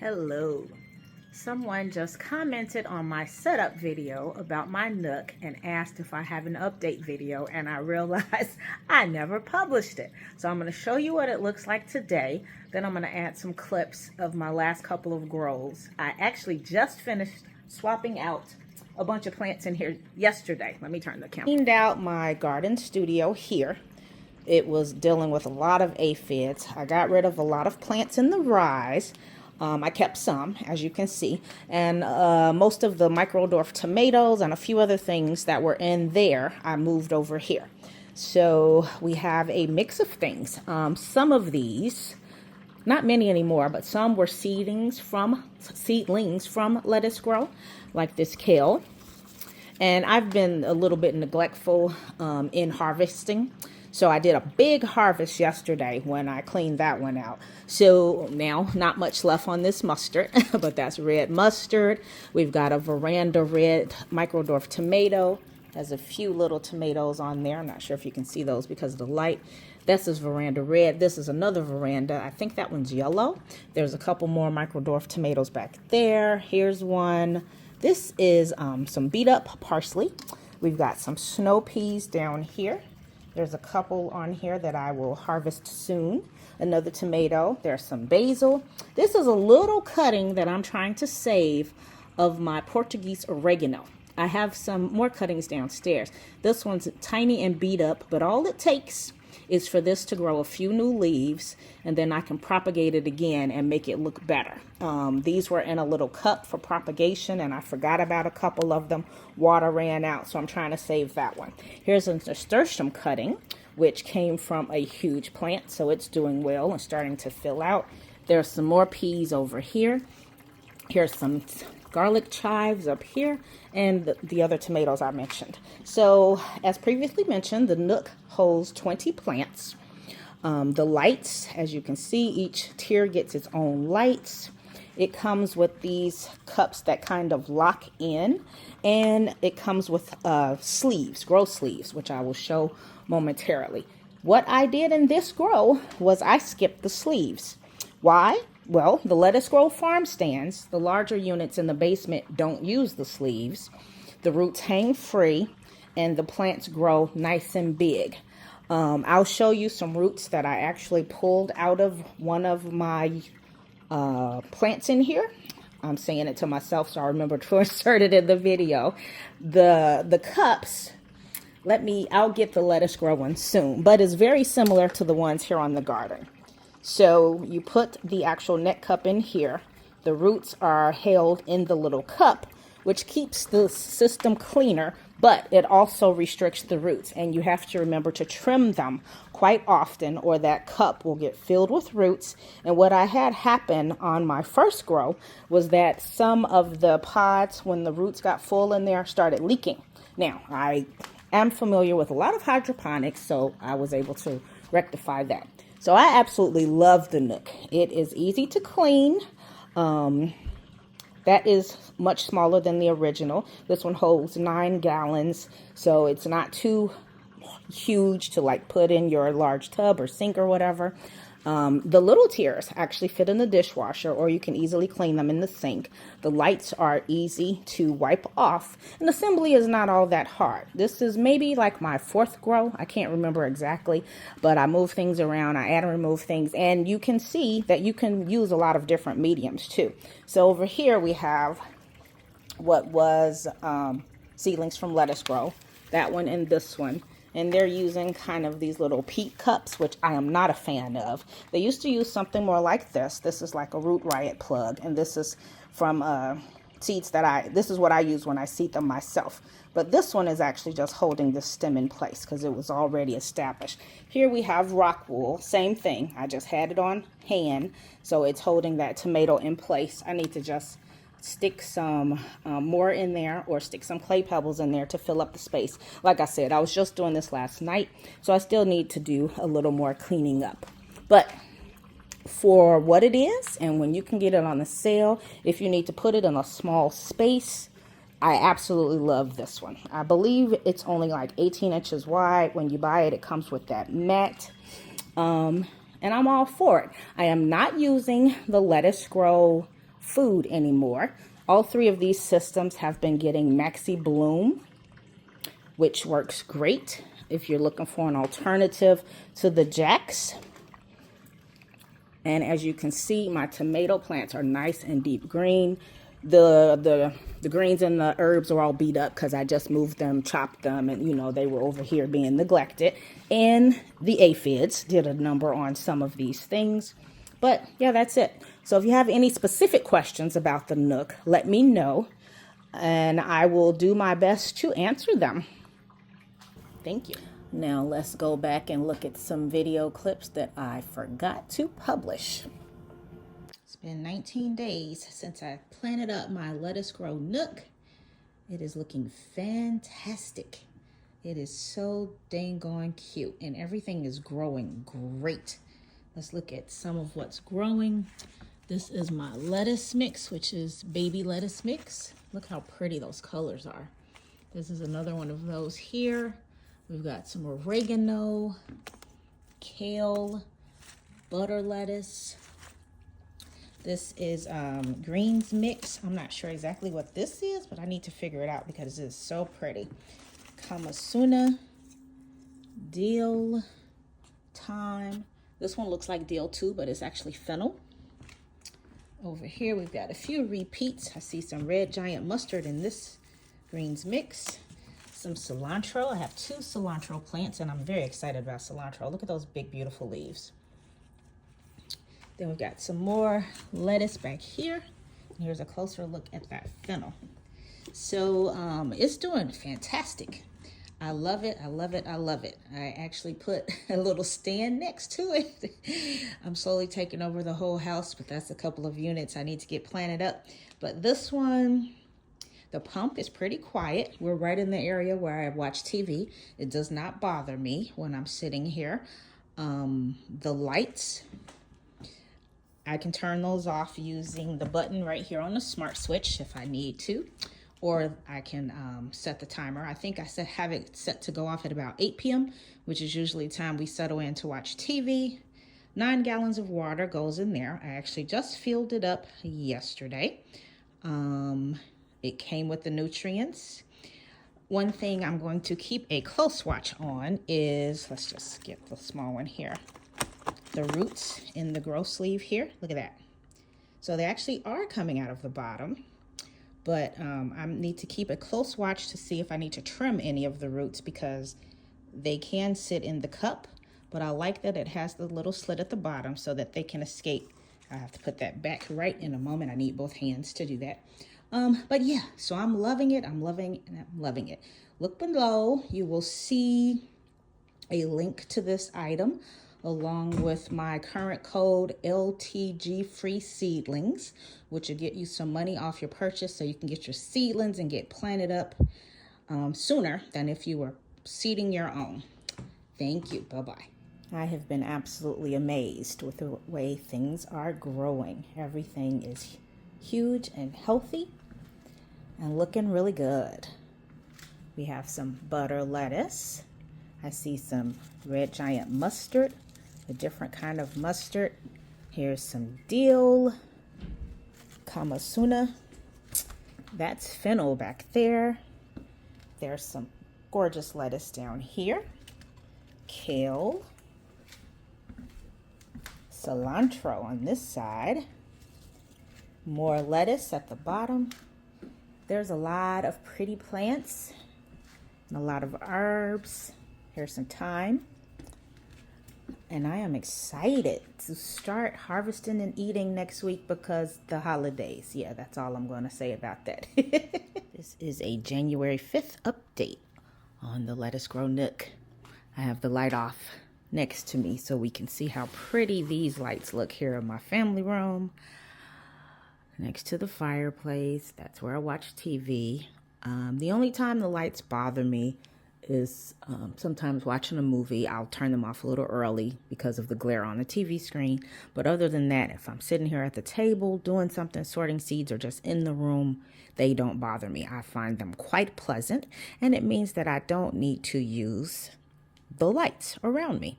Hello. Someone just commented on my setup video about my Nook and asked if I have an update video, and I realized I never published it. So I'm going to show you what it looks like today. Then I'm going to add some clips of my last couple of grows. I actually just finished swapping out a bunch of plants in here yesterday. Let me turn the camera. Cleaned out my garden studio here. It was dealing with a lot of aphids. I got rid of a lot of plants in the rise. I kept some, as you can see, and most of the microdwarf tomatoes and a few other things that were in there, I moved over here. So we have a mix of things. Some of these, not many anymore, but some were seedlings from Lettuce Grow, like this kale. And I've been a little bit neglectful in harvesting. So I did a big harvest yesterday when I cleaned that one out. So now not much left on this mustard, but that's red mustard. We've got a veranda red microdwarf tomato. Has a few little tomatoes on there. I'm not sure if you can see those because of the light. This is veranda red. This is another veranda. I think that one's yellow. There's a couple more microdwarf tomatoes back there. Here's one. This is some beat up parsley. We've got some snow peas down here. There's a couple on here that I will harvest soon. Another tomato. There's some basil. This is a little cutting that I'm trying to save of my Portuguese oregano. I have some more cuttings downstairs. This one's tiny and beat up, but all it takes is for this to grow a few new leaves, and then I can propagate it again and make it look better. These were in a little cup for propagation, and I forgot about a couple of them. Water ran out, so I'm trying to save that one. Here's a nasturtium cutting, which came from a huge plant, so it's doing well and starting to fill out. There's some more peas over here. Here's some garlic chives up here, and the other tomatoes I mentioned. So as previously mentioned, the Nook holds 20 plants. The lights, as you can see, each tier gets its own lights. It comes with these cups that kind of lock in, and it comes with sleeves, grow sleeves, which I will show momentarily. What I did in this grow was I skipped the sleeves. Why? Well, the Lettuce Grow Farmstands, the larger units in the basement, don't use the sleeves. The roots hang free and the plants grow nice and big. I'll show you some roots that I actually pulled out of one of my plants in here. I'm saying it to myself, so I remember to insert it in the video. The cups, I'll get the Lettuce Grow one soon, but it's very similar to the ones here on the garden. So you put the actual net cup in here. The roots are held in the little cup, which keeps the system cleaner, but it also restricts the roots. And you have to remember to trim them quite often, or that cup will get filled with roots. And what I had happen on my first grow was that some of the pods, when the roots got full in there, started leaking. Now, I am familiar with a lot of hydroponics, so I was able to rectify that. So I absolutely love the Nook. It is easy to clean. That is much smaller than the original. This one holds 9 gallons, so it's not too huge to like put in your large tub or sink or whatever. The little tiers actually fit in the dishwasher, or you can easily clean them in the sink. The lights are easy to wipe off, and assembly is not all that hard. This is maybe like my 4th grow. I can't remember exactly, but I move things around. I add and remove things, and you can see that you can use a lot of different mediums too. So over here we have what was seedlings from Lettuce Grow, that one and this one. And they're using kind of these little peat cups, which I am not a fan of. They used to use something more like this. This is like a Root Riot plug, and this is from seeds that this is what I use when I seed them myself. But this one is actually just holding the stem in place because it was already established. Here we have rock wool, same thing. I just had it on hand, so it's holding that tomato in place. I need to just stick some more in there, or stick some clay pebbles in there to fill up the space. Like I said, I was just doing this last night, so I still need to do a little more cleaning up. But for what it is, and when you can get it on the sale, if you need to put it in a small space, I absolutely love this one. I believe it's only like 18 inches wide. When you buy it, it comes with that mat. And I'm all for it. I am not using the Lettuce Grow food anymore. All three of these systems have been getting Maxi Bloom, which works great if you're looking for an alternative to the jacks. And as you can see, my tomato plants are nice and deep green. The greens and the herbs are all beat up because I just moved them, chopped them, and you know, they were over here being neglected. And the aphids did a number on some of these things. But yeah, that's it. So if you have any specific questions about the Nook, let me know, and I will do my best to answer them. Thank you. Now let's go back and look at some video clips that I forgot to publish. It's been 19 days since I planted up my Lettuce Grow Nook. It is looking fantastic. It is so dang on cute, and everything is growing great. Let's look at some of what's growing. This is my lettuce mix, which is baby lettuce mix. Look how pretty those colors are. This is another one of those here. We've got some oregano, kale, butter lettuce. This is greens mix. I'm not sure exactly what this is, but I need to figure it out because it is so pretty. Kamasuna, dill, thyme. This one looks like dill too, but it's actually fennel. Over here, we've got a few repeats. I see some red giant mustard in this greens mix. Some cilantro. I have 2 cilantro plants, and I'm very excited about cilantro. Look at those big, beautiful leaves. Then we've got some more lettuce back here. Here's a closer look at that fennel. So it's doing fantastic. I love it. I love it. I love it. I actually put a little stand next to it. I'm slowly taking over the whole house, but that's a couple of units I need to get planted up. But this one, the pump is pretty quiet. We're right in the area where I watch TV. It does not bother me when I'm sitting here. The lights, I can turn those off using the button right here on the smart switch if I need to, or I can set the timer. I think I have it set to go off at about 8 p.m., which is usually the time we settle in to watch TV. 9 gallons of water goes in there. I actually just filled it up yesterday. It came with the nutrients. One thing I'm going to keep a close watch on is, let's just get the small one here, the roots in the grow sleeve here. Look at that. So they actually are coming out of the bottom, but I need to keep a close watch to see if I need to trim any of the roots because they can sit in the cup, but I like that it has the little slit at the bottom so that they can escape. I have to put that back right in a moment. I need both hands to do that. But yeah, so I'm loving it. I'm loving it. Look below. You will see a link to this item along with my current code LTG free seedlings, which will get you some money off your purchase so you can get your seedlings and get planted up sooner than if you were seeding your own. Thank you. Bye-bye. I have been absolutely amazed with the way things are growing. Everything is huge and healthy and looking really good. We have some butter lettuce. I see some red giant mustard, a different kind of mustard. Here's some dill, kamasuna. That's fennel back there. There's some gorgeous lettuce down here. Kale. Cilantro on this side. More lettuce at the bottom. There's a lot of pretty plants and a lot of herbs. Here's some thyme. And I am excited to start harvesting and eating next week because the holidays. Yeah, that's all I'm going to say about that. This is a January 5th update on the Lettuce Grow Nook. I have the light off next to me so we can see how pretty these lights look here in my family room. Next to the fireplace, that's where I watch TV. The only time the lights bother me is sometimes watching a movie. I'll turn them off a little early because of the glare on the TV screen. But other than that, if I'm sitting here at the table doing something, sorting seeds, or just in the room, they don't bother me. I find them quite pleasant, and it means that I don't need to use the lights around me.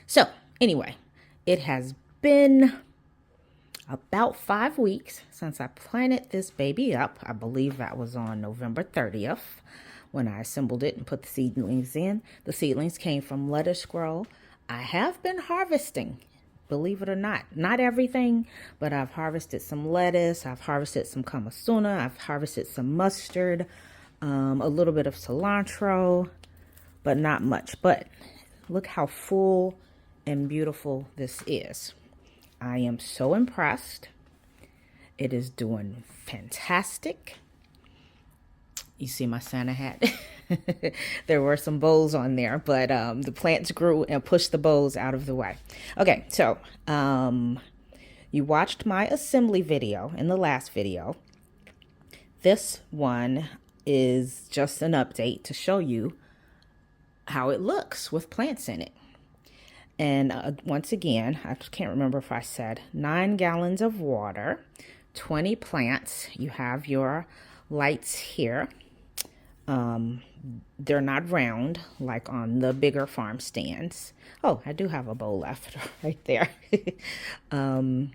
So anyway, it has been about 5 weeks since I planted this baby up. I believe that was on November 30th when I assembled it and put the seedlings in. The seedlings came from Lettuce Grow. I have been harvesting, believe it or not. Not everything, but I've harvested some lettuce. I've harvested some kamasuna. I've harvested some mustard, a little bit of cilantro, but not much. But look how full and beautiful this is. I am so impressed. It is doing fantastic. You see my Santa hat? There were some bowls on there, but the plants grew and pushed the bowls out of the way. Okay, so you watched my assembly video in the last video. This one is just an update to show you how it looks with plants in it. And once again, I can't remember if I said 9 gallons of water, 20 plants. You have your lights here. They're not round like on the bigger farm stands. Oh, I do have a bowl left right there. And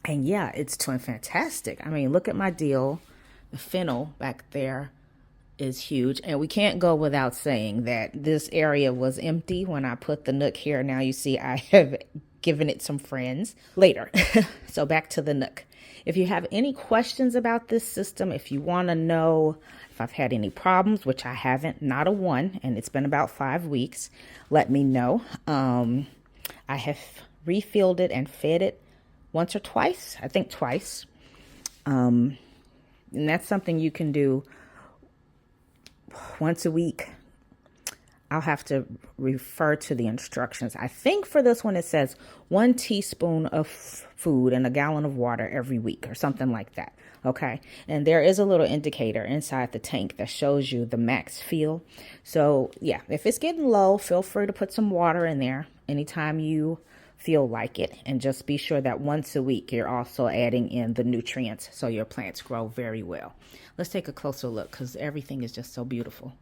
yeah, it's doing fantastic. I mean, look at my deal. The fennel back there is huge. And we can't go without saying that this area was empty when I put the Nook here. Now you see I have given it some friends later. So back to the Nook. If you have any questions about this system, if you want to know if I've had any problems, which I haven't, not a one, and it's been about 5 weeks, let me know. I have refilled it and fed it once or twice, I think twice. And that's something you can do once a week. I'll have to refer to the instructions. I think for this one it says 1 teaspoon of food and a gallon of water every week or something like that. Okay. And there is a little indicator inside the tank that shows you the max fill. So yeah, if it's getting low, feel free to put some water in there anytime you feel like it. And just be sure that once a week you're also adding in the nutrients so your plants grow very well. Let's take a closer look because everything is just so beautiful.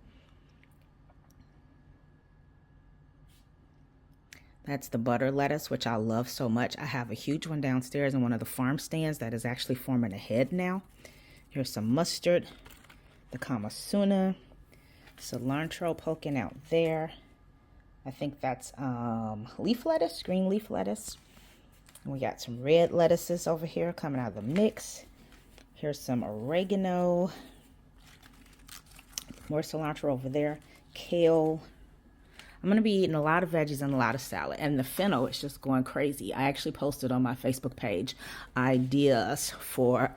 That's the butter lettuce, which I love so much. I have a huge one downstairs in one of the farm stands that is actually forming a head now. Here's some mustard, the kamasuna, cilantro poking out there. I think that's leaf lettuce, green leaf lettuce. And we got some red lettuces over here coming out of the mix. Here's some oregano, more cilantro over there, kale. I'm going to be eating a lot of veggies and a lot of salad. And the fennel is just going crazy. I actually posted on my Facebook page ideas for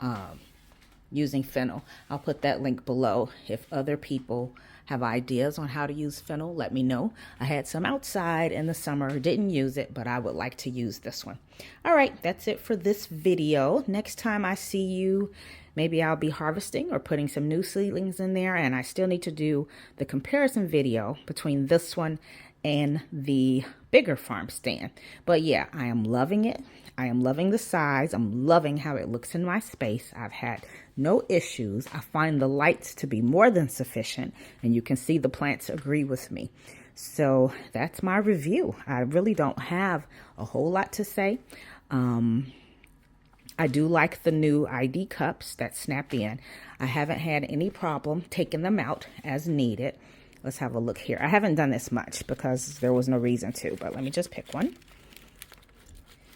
using fennel. I'll put that link below. If other people have ideas on how to use fennel, let me know. I had some outside in the summer, didn't use it, but I would like to use this one. All right, that's it for this video. Next time I see you, maybe I'll be harvesting or putting some new seedlings in there, and I still need to do the comparison video between this one and the bigger farm stand. But yeah, I am loving it. I am loving the size. I'm loving how it looks in my space. I've had no issues. I find the lights to be more than sufficient, and you can see the plants agree with me. So that's my review. I really don't have a whole lot to say. I do like the new ID cups that snap in. I haven't had any problem taking them out as needed. Let's have a look here. I haven't done this much because there was no reason to, but let me just pick one.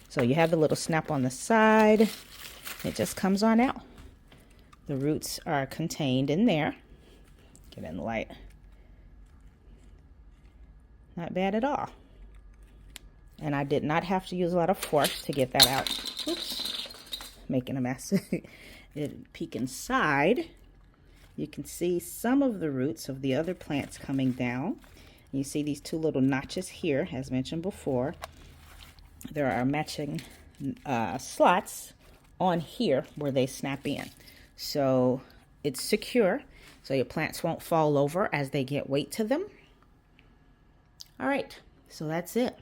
So you have the little snap on the side. It just comes on out. The roots are contained in there. Get in the light. Not bad at all. And I did not have to use a lot of force to get that out. Oops. Making a mess. Peek inside. You can see some of the roots of the other plants coming down. You see these 2 little notches here, as mentioned before. There are matching slots on here where they snap in. So it's secure, so your plants won't fall over as they get weight to them. All right, so that's it.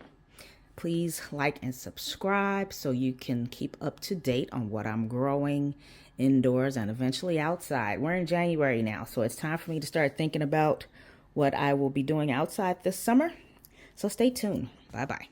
Please like and subscribe so you can keep up to date on what I'm growing indoors and eventually outside. We're in January now, so it's time for me to start thinking about what I will be doing outside this summer. So stay tuned. Bye-bye.